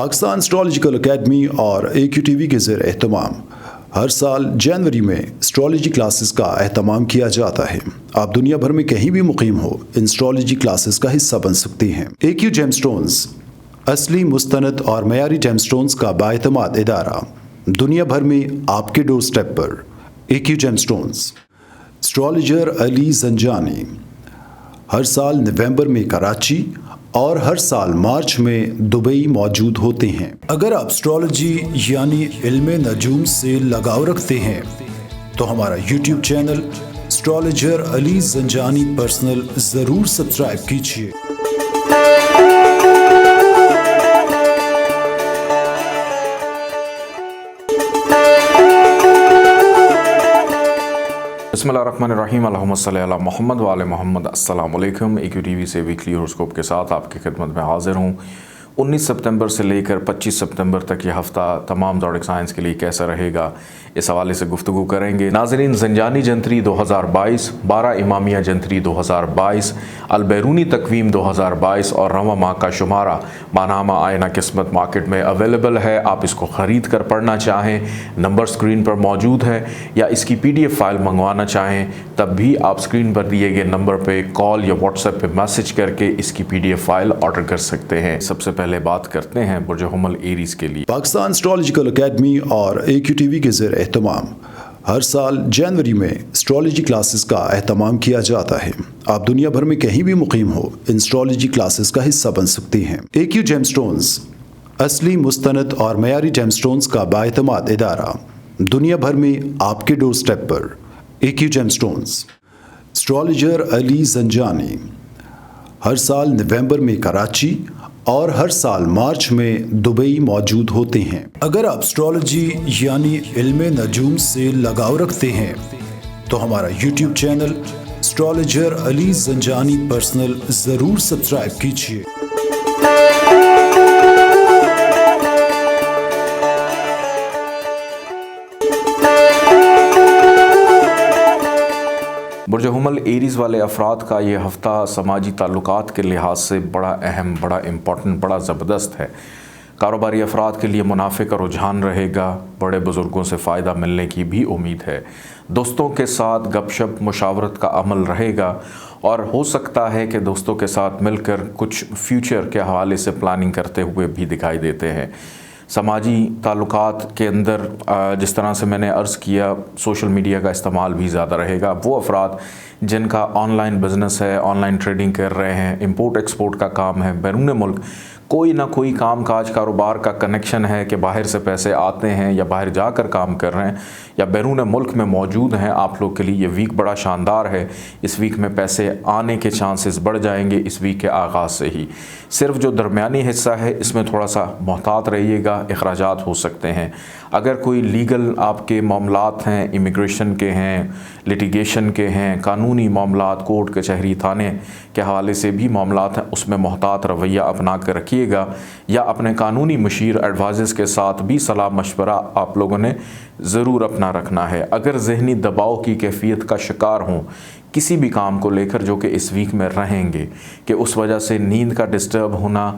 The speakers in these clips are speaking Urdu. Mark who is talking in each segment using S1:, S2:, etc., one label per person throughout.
S1: پاکستان اسٹرالوجیکل اکیڈمی اور AQTV کے زیر اہتمام ہر سال جنوری میں اسٹرالوجی کلاسز کا اہتمام کیا جاتا ہے۔ آپ دنیا بھر میں کہیں بھی مقیم ہو، ان اسٹرالوجی کلاسز کا حصہ بن سکتے ہیں۔ AQ جیم سٹونز اصلی، مستند اور معیاری جیم سٹونز کا بااعتماد ادارہ، دنیا بھر میں آپ کے ڈور سٹیپ پر۔ AQ جیم سٹونز اسٹرالوجر علی زنجانی ہر سال نومبر میں کراچی اور ہر سال مارچ میں دبئی موجود ہوتے ہیں۔ اگر آپ اسٹرالوجی یعنی علم نجوم سے لگاؤ رکھتے ہیں تو ہمارا YouTube چینل اسٹرالوجر علی زنجانی پرسنل ضرور سبسکرائب کیجیے۔
S2: بسم اللہ الرحمن الرحیم، اللہم صلی علی محمد وعلی محمد۔ السلام علیکم۔ AQTV سے ویکلی ہوراسکوپ کے ساتھ آپ کی خدمت میں حاضر ہوں۔ 19 ستمبر سے لے کر 25 ستمبر تک یہ ہفتہ تمام زوڈک سائنس کے لیے کیسا رہے گا، اس حوالے سے گفتگو کریں گے۔ ناظرین، زنجانی جنتری 2022، 12 امامیہ جنتری 2022، البیرونی تقویم 2022 اور رواں ماہ کا شمارہ ماہنامہ آئینہ قسمت مارکیٹ میں اویلیبل ہے۔ آپ اس کو خرید کر پڑھنا چاہیں، نمبر سکرین پر موجود ہے، یا اس کی PDF فائل منگوانا چاہیں تب بھی آپ سکرین پر دیے گئے نمبر پہ کال یا واٹس ایپ پہ میسج کر کے اس کی PDF فائل آرڈر کر سکتے ہیں۔ سب سے پہلے بات کرتے ہیں برج حمل ایریز کے لیے۔
S1: پاکستان اسٹرالوجیکل اکیڈمی اور AQTV کے زیر اہتمام ہر سال جنوری میں اسٹرالوجی کلاسز کا اہتمام کیا جاتا ہے۔ آپ دنیا بھر میں کہیں بھی مقیم ہو، ان اسٹرالوجی کلاسز کا حصہ بن سکتے ہیں۔ AQ جیم سٹونز اصلی، مستند اور معیاری جیم سٹونز کا بااعتماد ادارہ، دنیا بھر میں آپ کے ڈور سٹیپ پر۔ AQ جیم سٹونز اسٹرالوجر علی زنجانی ہر سال نومبر میں کراچی اور ہر سال مارچ میں دبئی موجود ہوتے ہیں۔ اگر آپ اسٹرالوجی یعنی علم نجوم سے لگاؤ رکھتے ہیں تو ہمارا YouTube چینل اسٹرالوجر علی زنجانی پرسنل ضرور سبسکرائب کیجیے۔
S2: برج حمل ایریز والے افراد کا یہ ہفتہ سماجی تعلقات کے لحاظ سے بڑا اہم، بڑا امپورٹنٹ، بڑا زبردست ہے۔ کاروباری افراد کے لیے منافع کا رجحان رہے گا، بڑے بزرگوں سے فائدہ ملنے کی بھی امید ہے۔ دوستوں کے ساتھ گپ شپ، مشاورت کا عمل رہے گا، اور ہو سکتا ہے کہ دوستوں کے ساتھ مل کر کچھ فیوچر کے حوالے سے پلاننگ کرتے ہوئے بھی دکھائی دیتے ہیں۔ سماجی تعلقات کے اندر جس طرح سے میں نے عرض کیا، سوشل میڈیا کا استعمال بھی زیادہ رہے گا۔ وہ افراد جن کا آن لائن بزنس ہے، آن لائن ٹریڈنگ کر رہے ہیں، امپورٹ ایکسپورٹ کا کام ہے، بیرون ملک کوئی نہ کوئی کام کاج، کاروبار کا کنیکشن ہے کہ باہر سے پیسے آتے ہیں یا باہر جا کر کام کر رہے ہیں یا بیرون ملک میں موجود ہیں، آپ لوگ کے لیے یہ ویک بڑا شاندار ہے۔ اس ویک میں پیسے آنے کے چانسز بڑھ جائیں گے اس ویک کے آغاز سے ہی۔ صرف جو درمیانی حصہ ہے اس میں تھوڑا سا محتاط رہیے گا، اخراجات ہو سکتے ہیں۔ اگر کوئی لیگل آپ کے معاملات ہیں، امیگریشن کے ہیں، لٹیگیشن کے ہیں، قانونی معاملات، کورٹ کچہری تھانے کے حوالے سے بھی معاملات ہیں، اس میں محتاط رویہ اپنا کر رکھیے گا، یا اپنے قانونی مشیر ایڈوائزرز کے ساتھ بھی صلاح مشورہ آپ لوگوں نے ضرور اپنا رکھنا ہے۔ اگر ذہنی دباؤ کی کیفیت کا شکار ہوں کسی بھی کام کو لے کر جو کہ اس ویک میں رہیں گے، کہ اس وجہ سے نیند کا ڈسٹرب ہونا،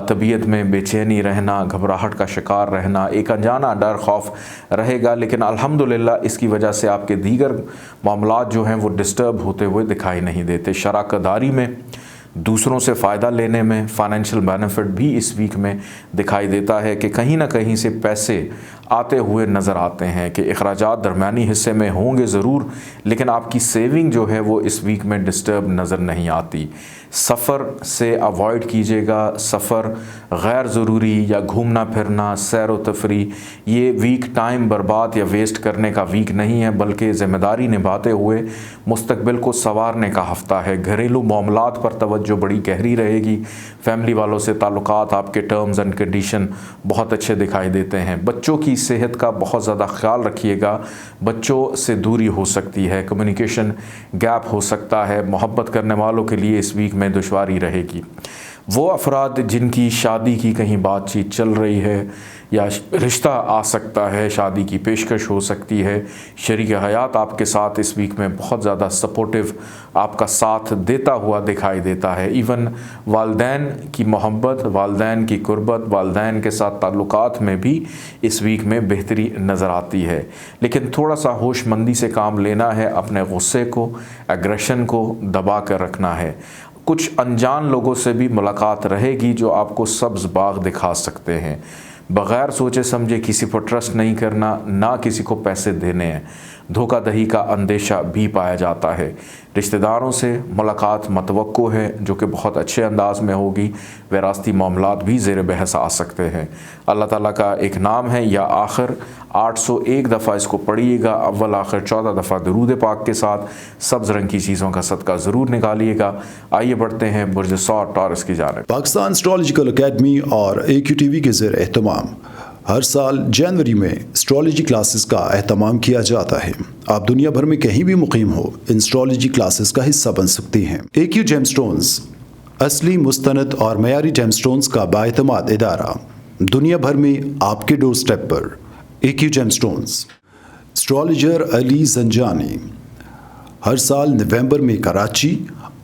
S2: طبیعت میں بے چینی رہنا، گھبراہٹ کا شکار رہنا، ایک انجانا ڈر خوف رہے گا، لیکن الحمدللہ اس کی وجہ سے آپ کے دیگر معاملات جو ہیں وہ ڈسٹرب ہوتے ہوئے دکھائی نہیں دیتے۔ شراکت داری میں، دوسروں سے فائدہ لینے میں، فائنینشیل بینیفٹ بھی اس ویک میں دکھائی دیتا ہے کہ کہیں نہ کہیں سے پیسے آتے ہوئے نظر آتے ہیں، کہ اخراجات درمیانی حصے میں ہوں گے ضرور، لیکن آپ کی سیونگ جو ہے وہ اس ویک میں ڈسٹرب نظر نہیں آتی۔ سفر سے اوائڈ کیجیے گا، سفر غیر ضروری یا گھومنا پھرنا، سیر و تفریح، یہ ویک ٹائم برباد یا ویسٹ کرنے کا ویک نہیں ہے، بلکہ ذمہ داری نبھاتے ہوئے مستقبل کو سنوارنے کا ہفتہ ہے۔ گھریلو معاملات پر توجہ بڑی گہری رہے گی، فیملی والوں سے تعلقات، آپ کے ٹرمز اینڈ کنڈیشن بہت اچھے دکھائی دیتے ہیں۔ بچوں کی صحت کا بہت زیادہ خیال رکھیے گا، بچوں سے دوری ہو سکتی ہے، کمیونیکیشن گیپ ہو سکتا ہے، محبت کرنے والوں کے لیے اس ویک میں دشواری رہے گی۔ وہ افراد جن کی شادی کی کہیں بات چیت چل رہی ہے یا رشتہ آ سکتا ہے، شادی کی پیشکش ہو سکتی ہے، شریک حیات آپ کے ساتھ اس ویک میں بہت زیادہ سپورٹیو آپ کا ساتھ دیتا ہوا دکھائی دیتا ہے۔ ایون والدین کی محبت، والدین کی قربت، والدین کے ساتھ تعلقات میں بھی اس ویک میں بہتری نظر آتی ہے، لیکن تھوڑا سا ہوش مندی سے کام لینا ہے، اپنے غصے کو، ایگریشن کو دبا کر رکھنا ہے۔ کچھ انجان لوگوں سے بھی ملاقات رہے گی جو آپ کو سبز باغ دکھا سکتے ہیں۔ بغیر سوچے سمجھے کسی پر ٹرسٹ نہیں کرنا، نہ کسی کو پیسے دینے ہیں۔ دھوکہ دہی کا اندیشہ بھی پایا جاتا ہے۔ رشتہ داروں سے ملاقات متوقع ہے جو کہ بہت اچھے انداز میں ہوگی۔ وراثتی معاملات بھی زیر بحث آ سکتے ہیں۔ اللہ تعالیٰ کا ایک نام ہے یا آخر، 801 دفعہ اس کو پڑھیے گا، اول آخر 14 دفعہ درود پاک کے ساتھ۔ سبز رنگ کی چیزوں کا صدقہ ضرور نکالیے گا۔ آئیے بڑھتے ہیں برج ثور ٹورس کی جانب۔
S1: پاکستان ایسٹرولوجیکل اکیڈمی اور AQTV کے زیر اہتمام ہر سال جنوری میں اسٹرالوجی کلاسز کا اہتمام کیا جاتا ہے۔ آپ دنیا بھر میں کہیں بھی مقیم ہو، ان اسٹرالوجی کلاسز کا حصہ بن سکتی ہیں۔ AQ جیم سٹونز اصلی، مستند اور معیاری جیم سٹونز کا بااعتماد ادارہ، دنیا بھر میں آپ کے ڈور سٹیپ پر۔ AQ gem stones. اسٹرالوجر علی زنجانی ہر سال نومبر میں کراچی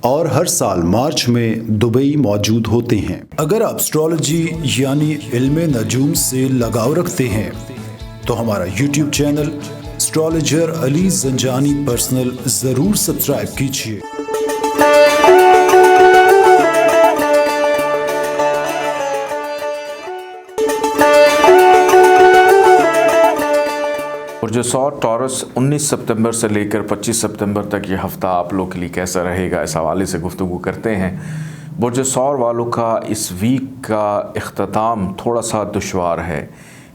S1: اور ہر سال مارچ میں دبئی موجود ہوتے ہیں۔ اگر آپ اسٹرالوجی یعنی علم نجوم سے لگاؤ رکھتے ہیں تو ہمارا YouTube چینل اسٹرالوجر علی زنجانی پرسنل ضرور سبسکرائب کیجیے۔
S2: برج ثور ٹورس 19 ستمبر سے لے کر 25 ستمبر تک یہ ہفتہ آپ لوگ کے لیے کیسا رہے گا، اس حوالے سے گفتگو کرتے ہیں۔ برج ثور والوں کا اس ویک کا اختتام تھوڑا سا دشوار ہے،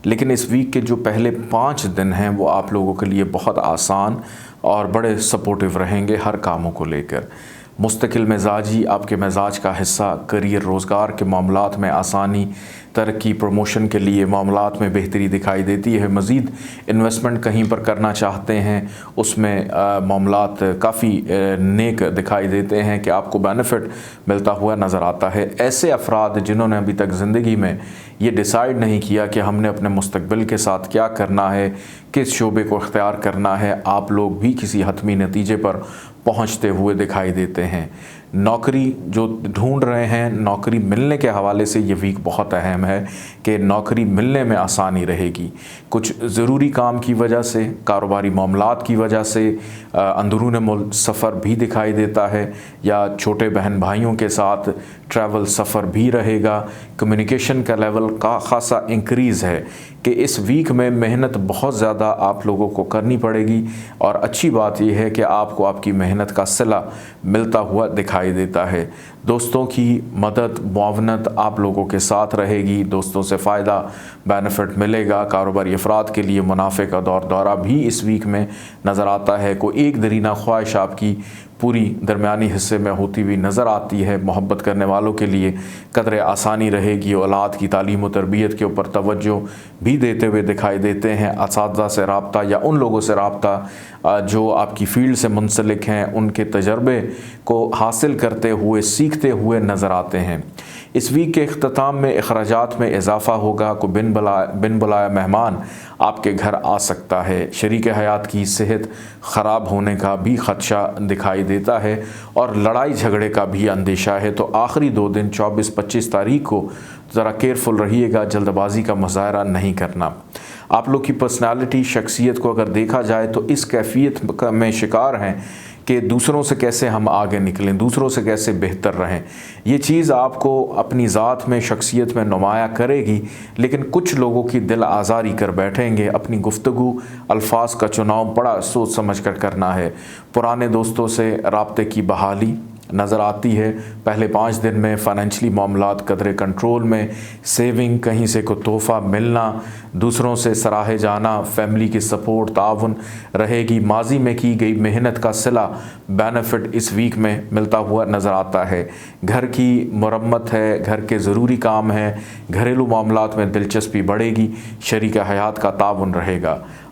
S2: لیکن اس ویک کے جو پہلے 5 دن ہیں وہ آپ لوگوں کے لیے بہت آسان اور بڑے سپورٹیو رہیں گے ہر کاموں کو لے کر۔ مستقل مزاجی آپ کے مزاج کا حصہ، کریئر، روزگار کے معاملات میں آسانی، ترقی، پروموشن کے لیے معاملات میں بہتری دکھائی دیتی ہے۔ مزید انویسٹمنٹ کہیں پر کرنا چاہتے ہیں، اس میں معاملات کافی نیک دکھائی دیتے ہیں کہ آپ کو بینیفٹ ملتا ہوا نظر آتا ہے۔ ایسے افراد جنہوں نے ابھی تک زندگی میں یہ ڈیسائیڈ نہیں کیا کہ ہم نے اپنے مستقبل کے ساتھ کیا کرنا ہے، کس شعبے کو اختیار کرنا ہے، آپ لوگ بھی کسی حتمی نتیجے پر پہنچتے ہوئے دکھائی دیتے ہیں۔ نوکری جو ڈھونڈ رہے ہیں، نوکری ملنے کے حوالے سے یہ ویک بہت اہم ہے کہ نوکری ملنے میں آسانی رہے گی۔ کچھ ضروری کام کی وجہ سے، کاروباری معاملات کی وجہ سے اندرون ملک سفر بھی دکھائی دیتا ہے، یا چھوٹے بہن بھائیوں کے ساتھ ٹریول سفر بھی رہے گا۔ کمیونیکیشن کا لیول کا خاصا انکریز ہے کہ اس ویک میں محنت بہت زیادہ آپ لوگوں کو کرنی پڑے گی، اور اچھی بات یہ ہے کہ آپ کو آپ کی محنت کا صلہ ملتا ہوا دکھائی دیتا ہے۔ دوستوں کی مدد، معاونت آپ لوگوں کے ساتھ رہے گی، دوستوں سے فائدہ، بینیفٹ ملے گا۔ کاروباری افراد کے لیے منافع کا دورہ بھی اس ویک میں نظر آتا ہے۔ کوئی ایک درینہ خواہش آپ کی پوری درمیانی حصے میں ہوتی ہوئی نظر آتی ہے۔ محبت کرنے والوں کے لیے قدر آسانی رہے گی۔ اولاد کی تعلیم و تربیت کے اوپر توجہ بھی دیتے ہوئے دکھائی دیتے ہیں۔ اساتذہ سے رابطہ یا ان لوگوں سے رابطہ جو آپ کی فیلڈ سے منسلک ہیں، ان کے تجربے کو حاصل کرتے ہوئے، سیکھتے ہوئے نظر آتے ہیں۔ اس ویک کے اختتام میں اخراجات میں اضافہ ہوگا۔ کوئی بن بلایا مہمان آپ کے گھر آ سکتا ہے۔ شریک حیات کی صحت خراب ہونے کا بھی خدشہ دکھائی دیتا ہے، اور لڑائی جھگڑے کا بھی اندیشہ ہے۔ تو آخری 2 دن 24-25 تاریخ کو ذرا کیئرفل رہیے گا، جلد بازی کا مظاہرہ نہیں کرنا۔ آپ لوگ کی پرسنالٹی، شخصیت کو اگر دیکھا جائے تو اس کیفیت میں شکار ہیں کہ دوسروں سے کیسے ہم آگے نکلیں، دوسروں سے کیسے بہتر رہیں۔ یہ چیز آپ کو اپنی ذات میں، شخصیت میں نمایاں کرے گی، لیکن کچھ لوگوں کی دل آزاری کر بیٹھیں گے۔ اپنی گفتگو، الفاظ کا چناؤ بڑا سوچ سمجھ کر کرنا ہے۔ پرانے دوستوں سے رابطے کی بحالی نظر آتی ہے۔ پہلے 5 دن میں فائنینشلی معاملات قدرے کنٹرول میں، سیونگ، کہیں سے کوئی تحفہ ملنا، دوسروں سے سراہے جانا، فیملی کی سپورٹ، تعاون رہے گی۔ ماضی میں کی گئی محنت کا صلہ، بینیفٹ اس ویک میں ملتا ہوا نظر آتا ہے۔ گھر کی مرمت ہے، گھر کے ضروری کام ہیں، گھریلو معاملات میں دلچسپی بڑھے گی۔ شریک حیات کا تعاون رہے گا۔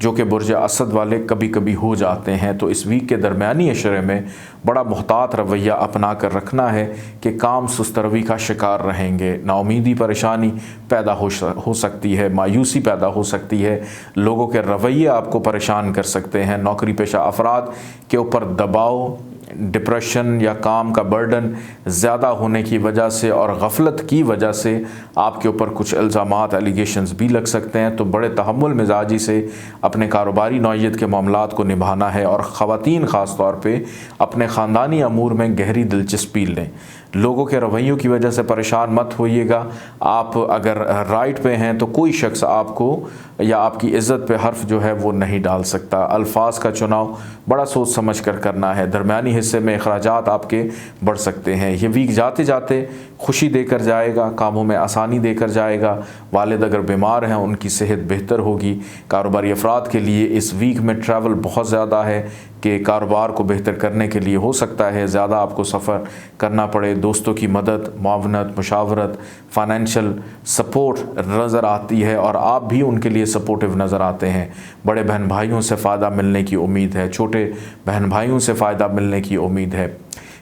S2: جو کہ برج اسد والے کبھی کبھی ہو جاتے ہیں۔ تو اس ویک کے درمیانی اشرے میں بڑا محتاط رویہ اپنا کر رکھنا ہے کہ کام سست روی کا شکار رہیں گے، نا امیدی پریشانی پیدا ہو سکتی ہے، مایوسی پیدا ہو سکتی ہے، لوگوں کے رویے آپ کو پریشان کر سکتے ہیں، نوکری پیشہ افراد کے اوپر دباؤ، ڈپریشن یا کام کا برڈن زیادہ ہونے کی وجہ سے اور غفلت کی وجہ سے آپ کے اوپر کچھ الزامات ایلیگیشنز بھی لگ سکتے ہیں۔ تو بڑے تحمل مزاجی سے اپنے کاروباری نوعیت کے معاملات کو نبھانا ہے، اور خواتین خاص طور پہ اپنے خاندانی امور میں گہری دلچسپی لیں۔ لوگوں کے رویوں کی وجہ سے پریشان مت ہوئیے گا۔ آپ اگر رائٹ پہ ہیں تو کوئی شخص آپ کو یا آپ کی عزت پہ حرف جو ہے وہ نہیں ڈال سکتا۔ الفاظ کا چناؤ بڑا سوچ سمجھ کر کرنا ہے۔ درمیانی حصے میں اخراجات آپ کے بڑھ سکتے ہیں۔ یہ ویک جاتے جاتے خوشی دے کر جائے گا، کاموں میں آسانی دے کر جائے گا۔ والد اگر بیمار ہیں ان کی صحت بہتر ہوگی۔ کاروباری افراد کے لیے اس ویک میں ٹریول بہت زیادہ ہے کہ کاروبار کو بہتر کرنے کے لیے ہو سکتا ہے زیادہ آپ کو سفر کرنا پڑے۔ دوستوں کی مدد، معاونت، مشاورت، فائنینشیل سپورٹ نظر آتی ہے اور آپ بھی ان کے لیے سپورٹیو نظر آتے ہیں۔ بڑے بہن بھائیوں سے فائدہ ملنے کی امید ہے، چھوٹے بہن بھائیوں سے فائدہ ملنے کی امید ہے۔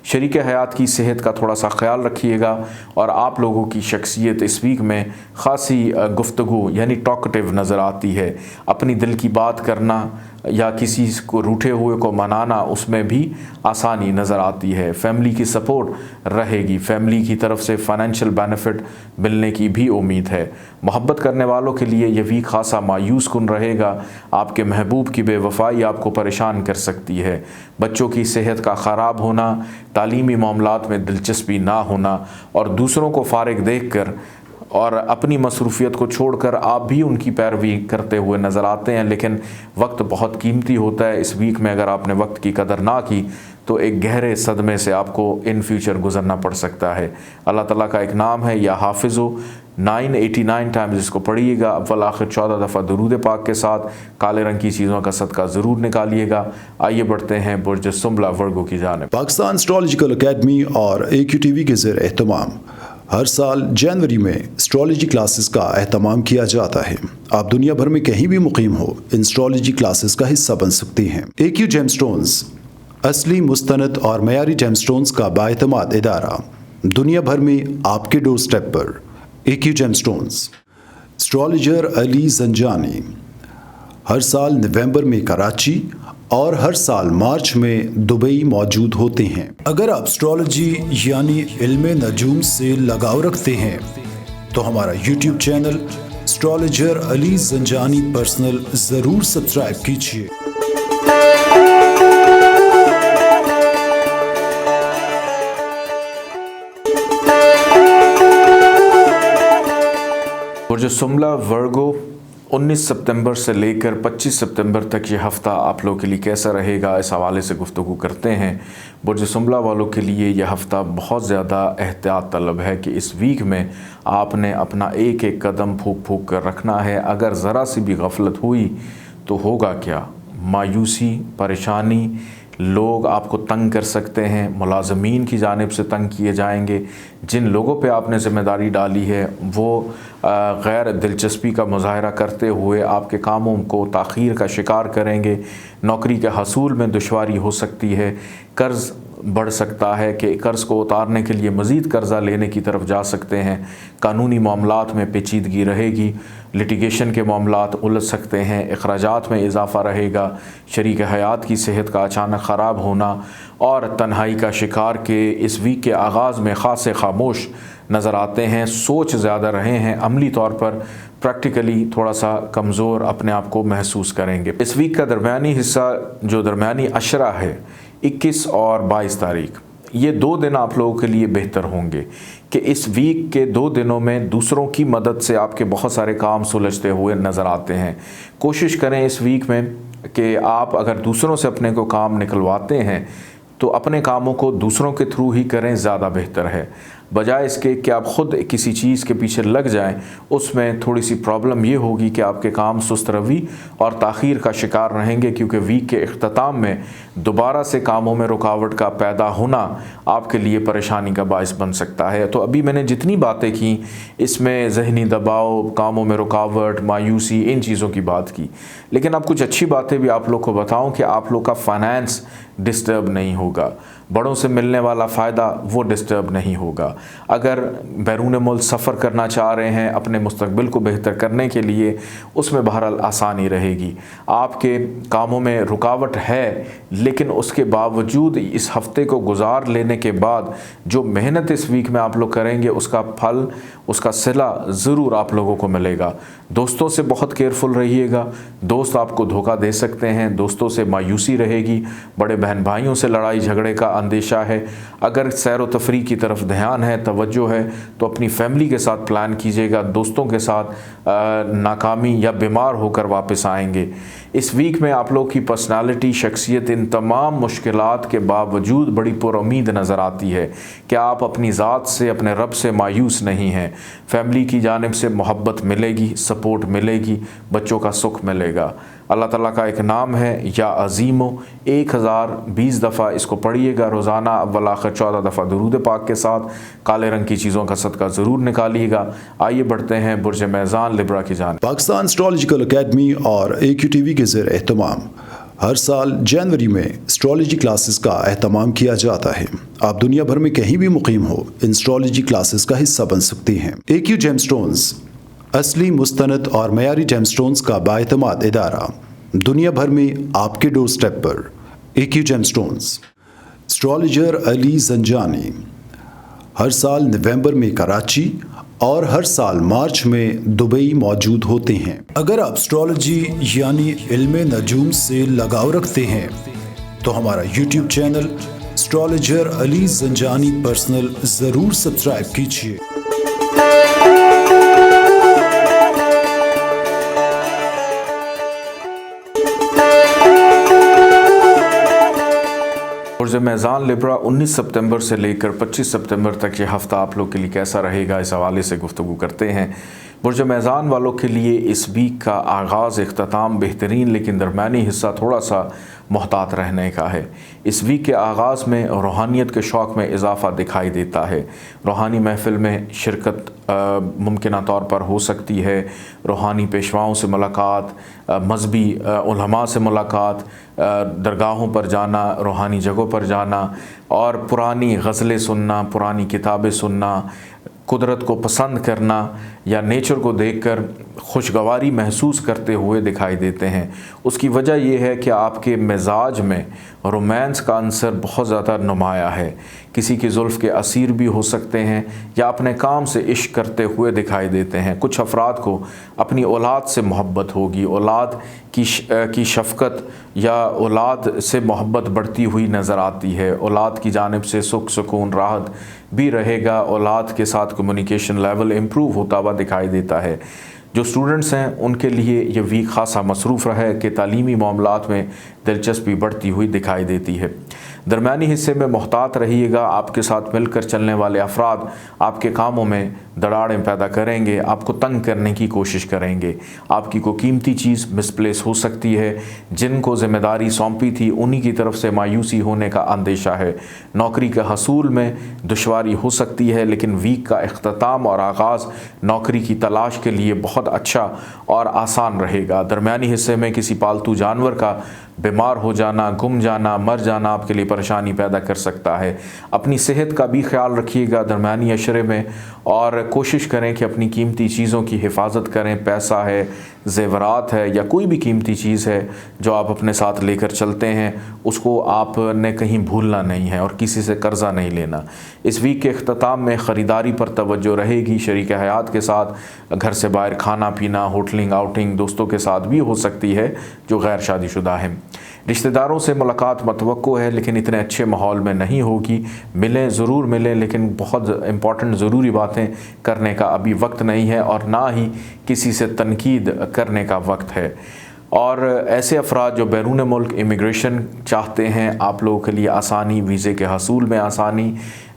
S2: شریک حیات کی صحت کا تھوڑا سا خیال رکھیے گا، اور آپ لوگوں کی شخصیت اس ویک میں خاصی گفتگو یعنی ٹاکٹیو نظر آتی ہے۔ اپنی دل کی بات کرنا یا کسی کو روٹھے ہوئے کو منانا اس میں بھی آسانی نظر آتی ہے۔ فیملی کی سپورٹ رہے گی، فیملی کی طرف سے فائنینشیل بینیفٹ ملنے کی بھی امید ہے۔ محبت کرنے والوں کے لیے یہ ویک خاصا مایوس کن رہے گا۔ آپ کے محبوب کی بے وفائی آپ کو پریشان کر سکتی ہے۔ بچوں کی صحت کا خراب ہونا، تعلیمی معاملات میں دلچسپی نہ ہونا، اور دوسروں کو فارغ دیکھ کر اور اپنی مصروفیت کو چھوڑ کر آپ بھی ان کی پیروی کرتے ہوئے نظر آتے ہیں۔ لیکن وقت بہت قیمتی ہوتا ہے۔ اس ویک میں اگر آپ نے وقت کی قدر نہ کی تو ایک گہرے صدمے سے آپ کو ان فیوچر گزرنا پڑ سکتا ہے۔ اللہ تعالیٰ کا ایک نام ہے یا حافظو، 989 ٹائمز اس کو پڑھیے گا، اول آخر 14 دفعہ درود پاک کے ساتھ۔ کالے رنگ کی چیزوں کا صدقہ ضرور نکالیے گا۔ آئیے بڑھتے ہیں برج سنبلہ ورگو کی جانب۔
S1: پاکستان اسٹرالوجیکل اکیڈمی اور AQTV کے زیر اہتمام ہر سال جنوری میں اسٹرالوجی کلاسز کا اہتمام کیا جاتا ہے۔ آپ دنیا بھر میں کہیں بھی مقیم ہو، ان اسٹرالوجی کلاسز کا حصہ بن سکتی ہیں۔ AQ جیم سٹونز اصلی، مستند اور معیاری جیم سٹونز کا بااعتماد ادارہ، دنیا بھر میں آپ کے ڈور سٹیپ پر۔ AQ gem stones. اسٹرالوجر علی زنجانی ہر سال نومبر میں کراچی اور ہر سال مارچ میں دبئی موجود ہوتے ہیں۔ اگر آپ اسٹرالوجی یعنی علم نجوم سے لگاؤ رکھتے ہیں تو ہمارا YouTube چینل اسٹرالوجر علی زنجانی پرسنل ضرور سبسکرائب کیجیے۔
S2: برج سنبلہ ورگو 19 ستمبر سے لے کر 25 ستمبر تک یہ ہفتہ آپ لوگوں کے لیے کیسا رہے گا، اس حوالے سے گفتگو کرتے ہیں۔ برج سنبلہ والوں کے لیے یہ ہفتہ بہت زیادہ احتیاط طلب ہے کہ اس ویک میں آپ نے اپنا ایک ایک قدم پھونک پھونک کر رکھنا ہے۔ اگر ذرا سی بھی غفلت ہوئی تو ہوگا کیا؟ مایوسی، پریشانی، لوگ آپ کو تنگ کر سکتے ہیں، ملازمین کی جانب سے تنگ کیے جائیں گے۔ جن لوگوں پہ آپ نے ذمہ داری ڈالی ہے وہ غیر دلچسپی کا مظاہرہ کرتے ہوئے آپ کے کاموں کو تاخیر کا شکار کریں گے۔ نوکری کے حصول میں دشواری ہو سکتی ہے، قرض بڑھ سکتا ہے کہ قرض کو اتارنے کے لیے مزید قرضہ لینے کی طرف جا سکتے ہیں۔ قانونی معاملات میں پیچیدگی رہے گی، لٹیگیشن کے معاملات الجھ سکتے ہیں، اخراجات میں اضافہ رہے گا۔ شریک حیات کی صحت کا اچانک خراب ہونا اور تنہائی کا شکار کے اس ویک کے آغاز میں خاصے خاموش نظر آتے ہیں، سوچ زیادہ رہے ہیں، عملی طور پر پریکٹیکلی تھوڑا سا کمزور اپنے آپ کو محسوس کریں گے۔ اس ویک کا درمیانی حصہ جو درمیانی عشرہ ہے 21 اور 22 تاریخ، یہ 2 دن آپ لوگوں کے لیے بہتر ہوں گے کہ اس ویک کے 2 دنوں میں دوسروں کی مدد سے آپ کے بہت سارے کام سلجھتے ہوئے نظر آتے ہیں۔ کوشش کریں اس ویک میں کہ آپ اگر دوسروں سے اپنے کو کام نکلواتے ہیں تو اپنے کاموں کو دوسروں کے تھرو ہی کریں، زیادہ بہتر ہے۔ بجائے اس کے کہ آپ خود کسی چیز کے پیچھے لگ جائیں، اس میں تھوڑی سی پرابلم یہ ہوگی کہ آپ کے کام سست روی اور تاخیر کا شکار رہیں گے، کیونکہ ویک کے اختتام میں دوبارہ سے کاموں میں رکاوٹ کا پیدا ہونا آپ کے لیے پریشانی کا باعث بن سکتا ہے۔ تو ابھی میں نے جتنی باتیں کی اس میں ذہنی دباؤ، کاموں میں رکاوٹ، مایوسی، ان چیزوں کی بات کی، لیکن اب کچھ اچھی باتیں بھی آپ لوگ کو بتاؤں کہ آپ لوگ کا فائنانس ڈسٹرب نہیں ہوگا، بڑوں سے ملنے والا فائدہ وہ ڈسٹرب نہیں ہوگا۔ اگر بیرون ملک سفر کرنا چاہ رہے ہیں اپنے مستقبل کو بہتر کرنے کے لیے، اس میں بہرحال آسانی رہے گی۔ آپ کے کاموں میں رکاوٹ ہے، لیکن اس کے باوجود اس ہفتے کو گزار لینے کے بعد جو محنت اس ویک میں آپ لوگ کریں گے، اس کا پھل، اس کا صلہ ضرور آپ لوگوں کو ملے گا۔ دوستوں سے بہت کیئرفل رہیے گا، دوست آپ کو دھوکہ دے سکتے ہیں، دوستوں سے مایوسی رہے گی، بڑے بہن بھائیوں سے لڑائی جھگڑے کا اندیشہ ہے۔ اگر سیر و تفریح کی طرف دھیان ہے، توجہ ہے، تو اپنی فیملی کے ساتھ پلان کیجیے گا، دوستوں کے ساتھ ناکامی یا بیمار ہو کر واپس آئیں گے۔ اس ویک میں آپ لوگ کی پرسنالٹی، شخصیت ان تمام مشکلات کے باوجود بڑی پر امید نظر آتی ہے کہ آپ اپنی ذات سے، اپنے رب سے مایوس نہیں ہیں۔ فیملی کی جانب سے محبت ملے گی، سپورٹ ملے گی، بچوں کا سکھ ملے گا۔ اللہ تعالیٰ کا ایک نام ہے یا عظیمو، 1020 دفعہ اس کو پڑھیے گا روزانہ، اول آخر 14 دفعہ درود پاک کے ساتھ۔ کالے رنگ کی چیزوں کا صدقہ ضرور نکالیے گا۔ آئیے بڑھتے ہیں برج میزان لبرا کی جانب۔
S1: پاکستان اسٹرالوجیکل اکیڈمی اور AQTV کے زیر اہتمام ہر سال جنوری میں اسٹرالوجی کلاسز کا اہتمام کیا جاتا ہے۔ آپ دنیا بھر میں کہیں بھی مقیم ہو، ان اسٹرالوجی کلاسز کا حصہ بن سکتی ہیں۔ AQ جیم سٹونز اصلی، مستند اور معیاری جیم سٹونز کا بااعتماد ادارہ، دنیا بھر میں آپ کے ڈور سٹیپ پر۔ AQ gem stones. اسٹرالوجر علی زنجانی ہر سال نومبر میں کراچی اور ہر سال مارچ میں دبئی موجود ہوتے ہیں۔ اگر آپ اسٹرالوجی یعنی علم نجوم سے لگاؤ رکھتے ہیں تو ہمارا YouTube چینل اسٹرالوجر علی زنجانی پرسنل ضرور سبسکرائب کیجیے۔
S2: برج میزان لبرا 19 ستمبر سے لے کر 25 ستمبر تک یہ ہفتہ آپ لوگ کے لیے کیسا رہے گا، اس حوالے سے گفتگو کرتے ہیں۔ برج میزان والوں کے لیے اس ویک کا آغاز، اختتام بہترین، لیکن درمیانی حصہ تھوڑا سا محتاط رہنے کا ہے۔ اس ویک کے آغاز میں روحانیت کے شوق میں اضافہ دکھائی دیتا ہے۔ روحانی محفل میں شرکت ممکنہ طور پر ہو سکتی ہے، روحانی پیشواؤں سے ملاقات، مذہبی علماء سے ملاقات، درگاہوں پر جانا، روحانی جگہوں پر جانا، اور پرانی غزلیں سننا، پرانی کتابیں سننا، قدرت کو پسند کرنا یا نیچر کو دیکھ کر خوشگواری محسوس کرتے ہوئے دکھائی دیتے ہیں۔ اس کی وجہ یہ ہے کہ آپ کے مزاج میں رومانس کا عنصر بہت زیادہ نمایاں ہے۔ کسی کی زلف کے اسیر بھی ہو سکتے ہیں یا اپنے کام سے عشق کرتے ہوئے دکھائی دیتے ہیں۔ کچھ افراد کو اپنی اولاد سے محبت ہوگی، اولاد کی شفقت یا اولاد سے محبت بڑھتی ہوئی نظر آتی ہے، اولاد کی جانب سے سکھ، سکون، راحت بھی رہے گا، اولاد کے ساتھ کمیونیکیشن لیول امپروو ہوتا ہوا دکھائی دیتا ہے۔ جو اسٹوڈنٹس ہیں ان کے لیے یہ ویک خاصا مصروف رہا ہے کہ تعلیمی معاملات میں دلچسپی بڑھتی ہوئی دکھائی دیتی ہے۔ درمیانی حصے میں محتاط رہیے گا، آپ کے ساتھ مل کر چلنے والے افراد آپ کے کاموں میں دراڑیں پیدا کریں گے، آپ کو تنگ کرنے کی کوشش کریں گے، آپ کی کوئی قیمتی چیز مسپلیس ہو سکتی ہے، جن کو ذمہ داری سونپی تھی انہی کی طرف سے مایوسی ہونے کا اندیشہ ہے، نوکری کے حصول میں دشواری ہو سکتی ہے، لیکن ویک کا اختتام اور آغاز نوکری کی تلاش کے لیے بہت اچھا اور آسان رہے گا۔ درمیانی حصے میں کسی پالتو جانور کا بیمار ہو جانا، گم جانا، مر جانا آپ کے لیے پریشانی پیدا کر سکتا ہے۔ اپنی صحت کا بھی خیال رکھیے گا درمیانی عشرے میں، اور کوشش کریں کہ اپنی قیمتی چیزوں کی حفاظت کریں۔ پیسہ ہے، زیورات ہے یا کوئی بھی قیمتی چیز ہے جو آپ اپنے ساتھ لے کر چلتے ہیں، اس کو آپ نے کہیں بھولنا نہیں ہے اور کسی سے قرضہ نہیں لینا۔ اس ویک کے اختتام میں خریداری پر توجہ رہے گی، شریک حیات کے ساتھ گھر سے باہر کھانا پینا، ہوٹلنگ، آؤٹنگ دوستوں کے ساتھ بھی ہو سکتی ہے جو غیر شادی شدہ ہیں۔ رشتہ داروں سے ملاقات متوقع ہے لیکن اتنے اچھے ماحول میں نہیں ہوگی، ملیں ضرور ملیں، لیکن بہت امپورٹنٹ ضروری باتیں کرنے کا ابھی وقت نہیں ہے اور نہ ہی کسی سے تنقید کرنے کا وقت ہے۔ اور ایسے افراد جو بیرون ملک امیگریشن چاہتے ہیں، آپ لوگوں کے لیے آسانی، ویزے کے حصول میں آسانی،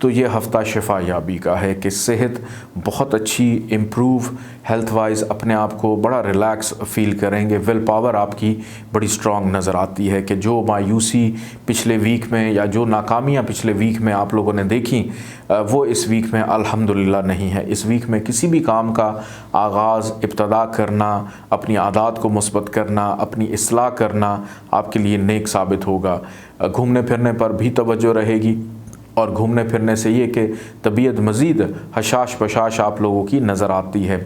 S2: تو یہ ہفتہ شفا یابی کا ہے کہ صحت بہت اچھی امپروو، ہیلتھ وائز اپنے آپ کو بڑا ریلیکس فیل کریں گے، ول پاور آپ کی بڑی سٹرونگ نظر آتی ہے کہ جو مایوسی پچھلے ویک میں یا جو ناکامیاں پچھلے ویک میں آپ لوگوں نے دیکھیں وہ اس ویک میں الحمدللہ نہیں ہے۔ اس ویک میں کسی بھی کام کا آغاز، ابتدا کرنا، اپنی عادات کو مثبت کرنا، اپنی اصلاح کرنا آپ کے لیے نیک ثابت ہوگا۔ گھومنے پھرنے پر بھی توجہ رہے گی، اور گھومنے پھرنے سے یہ کہ طبیعت مزید حشاش بشاش آپ لوگوں کی نظر آتی ہے۔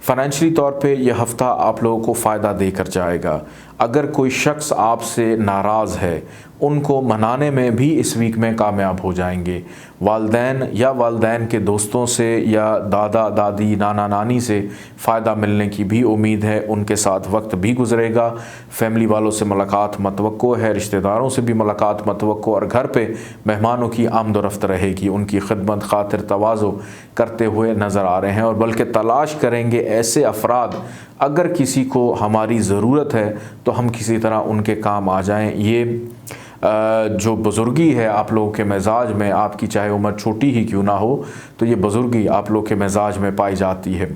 S2: فائنینشلی طور پہ یہ ہفتہ آپ لوگوں کو فائدہ دے کر جائے گا۔ اگر کوئی شخص آپ سے ناراض ہے، ان کو منانے میں بھی اس ویک میں کامیاب ہو جائیں گے۔ والدین یا والدین کے دوستوں سے یا دادا دادی نانا نانی سے فائدہ ملنے کی بھی امید ہے، ان کے ساتھ وقت بھی گزرے گا۔ فیملی والوں سے ملاقات متوقع ہے، رشتہ داروں سے بھی ملاقات متوقع، اور گھر پہ مہمانوں کی آمد و رفت رہے گی، ان کی خدمت خاطر تواضع کرتے ہوئے نظر آ رہے ہیں، اور بلکہ تلاش کریں گے ایسے افراد، اگر کسی کو ہماری ضرورت ہے تو ہم کسی طرح ان کے کام آ جائیں۔ یہ جو بزرگی ہے آپ لوگوں کے مزاج میں، آپ کی چاہے عمر چھوٹی ہی کیوں نہ ہو، تو یہ بزرگی آپ لوگوں کے مزاج میں پائی جاتی ہے۔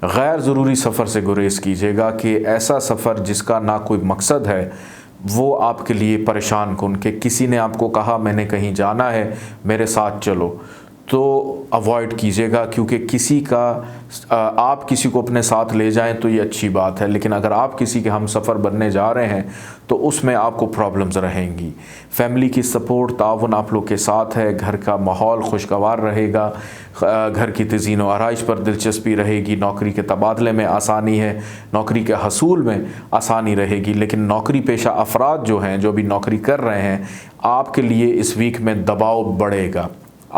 S2: غیر ضروری سفر سے گریز کیجیے گا کہ ایسا سفر جس کا نہ کوئی مقصد ہے وہ آپ کے لیے پریشان کن، کہ کسی نے آپ کو کہا میں نے کہیں جانا ہے میرے ساتھ چلو، تو اوائڈ کیجیے گا، کیونکہ آپ کسی کو اپنے ساتھ لے جائیں تو یہ اچھی بات ہے، لیکن اگر آپ کسی کے ہم سفر بننے جا رہے ہیں تو اس میں آپ کو پرابلمز رہیں گی۔ فیملی کی سپورٹ، تعاون آپ لوگ کے ساتھ ہے، گھر کا ماحول خوشگوار رہے گا، گھر کی تزئین و آرائش پر دلچسپی رہے گی، نوکری کے تبادلے میں آسانی ہے، نوکری کے حصول میں آسانی رہے گی۔ لیکن نوکری پیشہ افراد جو ہیں، جو بھی نوکری کر رہے ہیں، آپ کے لیے اس ویک میں دباؤ بڑھے گا،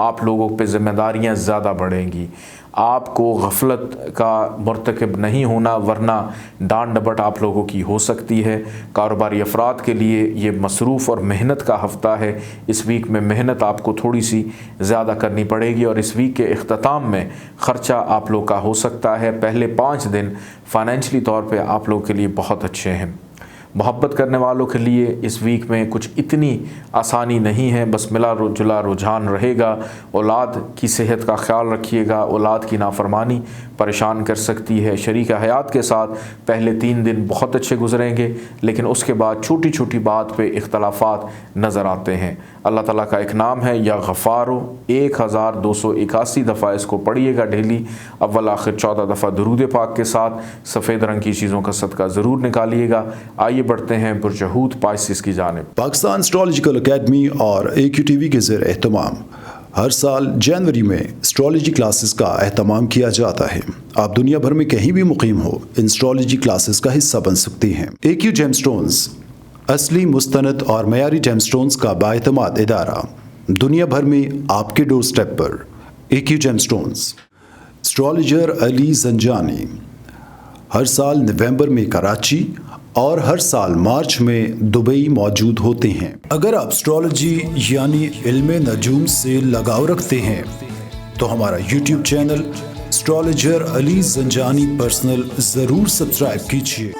S2: آپ لوگوں پہ ذمہ داریاں زیادہ بڑھیں گی، آپ کو غفلت کا مرتکب نہیں ہونا، ورنہ ڈانٹ ڈپٹ آپ لوگوں کی ہو سکتی ہے۔ کاروباری افراد کے لیے یہ مصروف اور محنت کا ہفتہ ہے، اس ویک میں محنت آپ کو تھوڑی سی زیادہ کرنی پڑے گی، اور اس ویک کے اختتام میں خرچہ آپ لوگ کا ہو سکتا ہے۔ پہلے 5 دن فائنینشلی طور پہ آپ لوگوں کے لیے بہت اچھے ہیں۔ محبت کرنے والوں کے لیے اس ویک میں کچھ اتنی آسانی نہیں ہے، بس ملا جلا رجحان رہے گا۔ اولاد کی صحت کا خیال رکھیے گا، اولاد کی نافرمانی پریشان کر سکتی ہے۔ شریک حیات کے ساتھ پہلے 3 دن بہت اچھے گزریں گے، لیکن اس کے بعد چھوٹی چھوٹی بات پہ اختلافات نظر آتے ہیں۔ اللہ تعالیٰ کا ایک نام ہے یا غفارو، 1281 دفعہ اس کو پڑھیے گا ڈیلی، اول آخر 14 دفعہ درود پاک کے ساتھ۔ سفید رنگ کی چیزوں کا صدقہ ضرور نکالیے گا۔ آئیے بڑھتے ہیں برج حوت پائسس کی جانب۔
S1: پاکستان اسٹرالوجیکل اکیڈمی اور AQTV کے زیر اہتمام ہر سال جنوری میں اسٹرالوجی کلاسز کا اہتمام کیا جاتا ہے۔ آپ دنیا بھر میں کہیں بھی مقیم ہو، ان اسٹرالوجی کلاسز کا حصہ بن سکتی ہیں۔ AQ جیم سٹونز اصلی، مستند اور معیاری جیم سٹونز کا بااعتماد ادارہ، دنیا بھر میں آپ کے ڈور سٹیپ پر۔ AQ جیم سٹونز، اسٹرالوجر علی زنجانی ہر سال نومبر میں کراچی اور ہر سال مارچ میں دبئی موجود ہوتے ہیں۔ اگر آپ اسٹرالوجی یعنی علم نجوم سے لگاؤ رکھتے ہیں تو ہمارا YouTube چینل اسٹرالوجر علی زنجانی پرسنل ضرور سبسکرائب کیجیے۔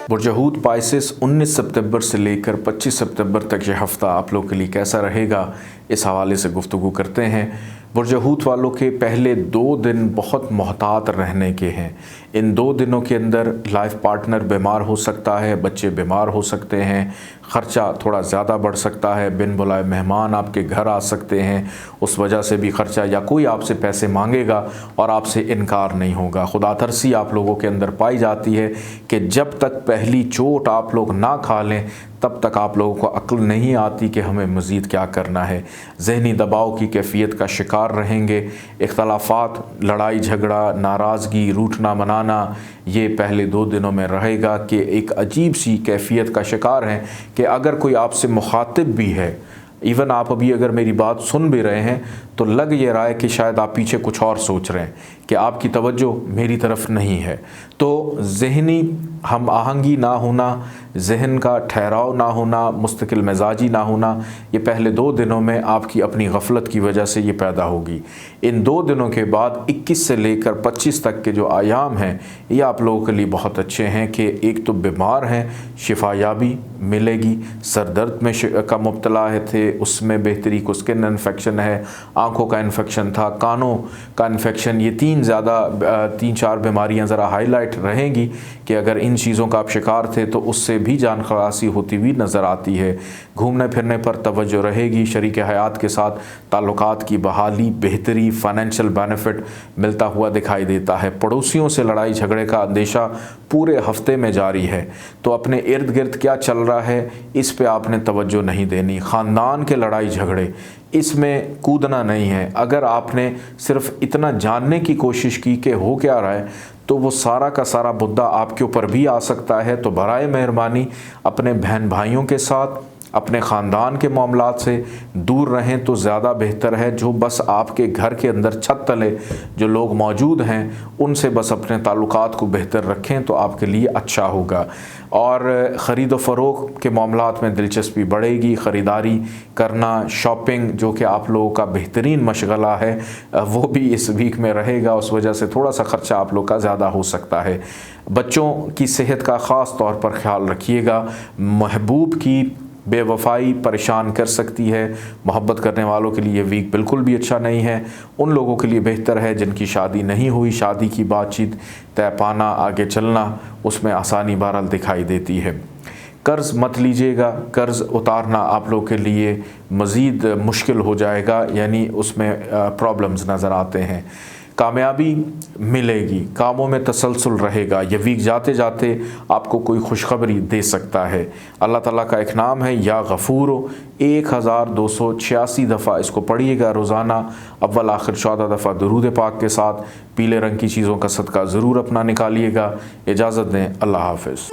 S2: برج حوت پائسس 19 ستمبر سے لے کر 25 ستمبر تک یہ ہفتہ آپ لوگ کے لیے کیسا رہے گا، اس حوالے سے گفتگو کرتے ہیں۔ برج حوت والوں کے پہلے 2 دن بہت محتاط رہنے کے ہیں۔ ان 2 دنوں کے اندر لائف پارٹنر بیمار ہو سکتا ہے، بچے بیمار ہو سکتے ہیں، خرچہ تھوڑا زیادہ بڑھ سکتا ہے، بن بلائے مہمان آپ کے گھر آ سکتے ہیں، اس وجہ سے بھی خرچہ، یا کوئی آپ سے پیسے مانگے گا اور آپ سے انکار نہیں ہوگا۔ خدا ترسی آپ لوگوں کے اندر پائی جاتی ہے کہ جب تک پہلی چوٹ آپ لوگ نہ کھا لیں تب تک آپ لوگوں کو عقل نہیں آتی کہ ہمیں مزید کیا کرنا ہے۔ ذہنی دباؤ کی کیفیت کا شکار رہیں گے۔ اختلافات، لڑائی جھگڑا، ناراضگی، روٹھنا منانا یہ پہلے 2 دنوں میں رہے گا کہ ایک عجیب سی کیفیت کا شکار ہیں کہ اگر کوئی آپ سے مخاطب بھی ہے، ایون آپ ابھی اگر میری بات سن بھی رہے ہیں تو لگ یہ رہا ہے کہ شاید آپ پیچھے کچھ اور سوچ رہے ہیں کہ آپ کی توجہ میری طرف نہیں ہے. تو ذہنی ہم آہنگی نہ ہونا، ذہن کا ٹھہراؤ نہ ہونا، مستقل مزاجی نہ ہونا، یہ پہلے 2 دنوں میں آپ کی اپنی غفلت کی وجہ سے یہ پیدا ہوگی. ان 2 دنوں کے بعد 21 سے لے کر 25 تک کے جو ایام ہیں یہ آپ لوگوں کے لیے بہت اچھے ہیں کہ ایک تو بیمار ہیں شفا یابی ملے گی، سر درد میں کا مبتلا تھے اس میں بہتری کو، اسکن انفیکشن ہے، آنکھوں کا انفیکشن تھا، کانوں کا انفیکشن، یہ 3-4 بیماریاں ذرا ہائی لائٹ رہیں گی کہ اگر ان چیزوں کا آپ شکار تھے تو اس سے بھی جان خلاصی ہوتی ہوئی نظر آتی ہے. گھومنے پھرنے پر توجہ رہے گی، شریک حیات کے ساتھ تعلقات کی بحالی، بہتری، فائنینشیل بینیفٹ ملتا ہوا دکھائی دیتا ہے. پڑوسیوں سے لڑائی جھگڑے کا اندیشہ پورے ہفتے میں جاری ہے، تو اپنے ارد گرد کیا چل رہا ہے اس پہ آپ نے توجہ نہیں دینی. خاندان کے لڑائی جھگڑے اس میں کودنا نہیں ہے. اگر آپ نے صرف اتنا جاننے کی کوشش کی کہ ہو کیا رہا ہے تو وہ سارا کا سارا مدعا آپ کے اوپر بھی آ سکتا ہے. تو برائے مہربانی اپنے بہن بھائیوں کے ساتھ، اپنے خاندان کے معاملات سے دور رہیں تو زیادہ بہتر ہے. جو بس آپ کے گھر کے اندر چھت تلے جو لوگ موجود ہیں ان سے بس اپنے تعلقات کو بہتر رکھیں تو آپ کے لیے اچھا ہوگا. اور خرید و فروخت کے معاملات میں دلچسپی بڑھے گی، خریداری کرنا، شاپنگ جو کہ آپ لوگوں کا بہترین مشغلہ ہے وہ بھی اس ویک میں رہے گا. اس وجہ سے تھوڑا سا خرچہ آپ لوگ کا زیادہ ہو سکتا ہے. بچوں کی صحت کا خاص طور پر خیال رکھیے گا. محبوب کی بے وفائی پریشان کر سکتی ہے. محبت کرنے والوں کے لیے یہ ویک بالکل بھی اچھا نہیں ہے. ان لوگوں کے لیے بہتر ہے جن کی شادی نہیں ہوئی، شادی کی بات چیت طے پانا، آگے چلنا، اس میں آسانی بہرحال دکھائی دیتی ہے. قرض مت لیجیے گا، قرض اتارنا آپ لوگوں کے لیے مزید مشکل ہو جائے گا، یعنی اس میں پرابلمز نظر آتے ہیں. کامیابی ملے گی، کاموں میں تسلسل رہے گا. یہ ویک جاتے جاتے آپ کو کوئی خوشخبری دے سکتا ہے. اللہ تعالیٰ کا ایک نام ہے یا غفور، 1286 دفعہ اس کو پڑھیے گا روزانہ. اول آخر 14 دفعہ درود پاک کے ساتھ پیلے رنگ کی چیزوں کا صدقہ ضرور اپنا نکالیے گا. اجازت دیں، اللہ حافظ.